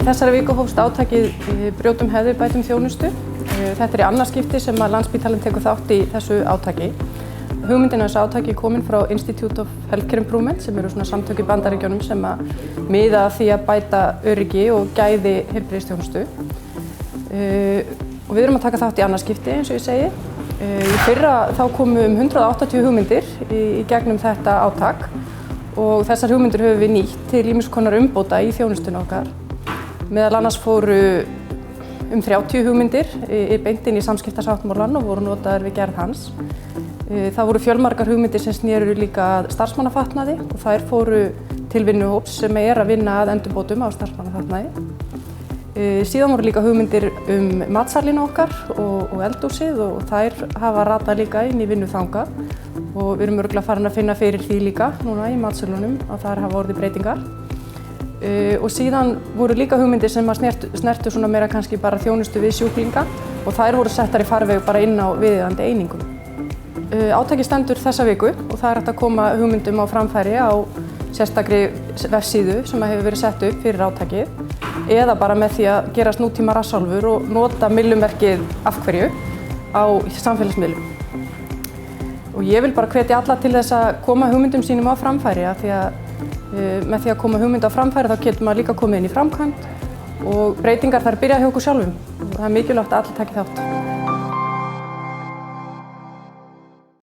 þessari viku hófst átakið Brjótum hefðir, bætum þjónustu. Þetta í annað skipti sem að Landspítalinn tekur þátt í þessu átaki. Hugmyndin af þessu átaki er komin frá Institute of Healthcare Improvement sem eru svona samtök í Bandaríkjunum sem að miða að því að bæta öryggi og gæði heilbrigðisþjónustu. Og við erum að taka þátt í annað skipti eins og ég segi. Í fyrra þá komu 180 hugmyndir í gegnum þetta átak og þessar hugmyndir höfum við nýtt til ýmiss konar umbóta í þjónustunni okkar. Meðal annars fóru 30 hugmyndir beint inn í samskiptasáttmálann og voru notaðar við gerð hans. Það voru fjölmargar hugmyndir sem snéru líka að starfsmannafatnaði og þær fóru til vinnuhóps sem að vinna að endurbótum á starfsmannafatnaði. Síðan voru líka hugmyndir matsalina okkar og eldhúsið og þær hafa ratað líka inn í vinnuþanga og við erum örugglega farin að finna fyrir því líka núna í matsalunum að þar hafa orðið breytingar. Og síðan voru líka hugmyndir sem að snertu svona meira kannski bara þjónustu við sjúklinga og þær voru settar í farveg bara inn á viðeigandi einingum. Átakið stendur þessa viku og það hægt að koma hugmyndum á framfæri á sérstakri vefsíðu sem hefur verið sett upp fyrir átakið eða bara með því að gerast nútíma rassálfur og nota myllumerkið af hverju á samfélagsmiðlum. Og ég vil bara hvetja alla til þess að koma hugmyndum sínum á framfæri af því að með því að koma hugmynd á framfæri þá getur maður líka komið inn í framkvæmd og breytingar þær byrja hjá okkur sjálfum. Það er mikilvægt að allir taki þátt.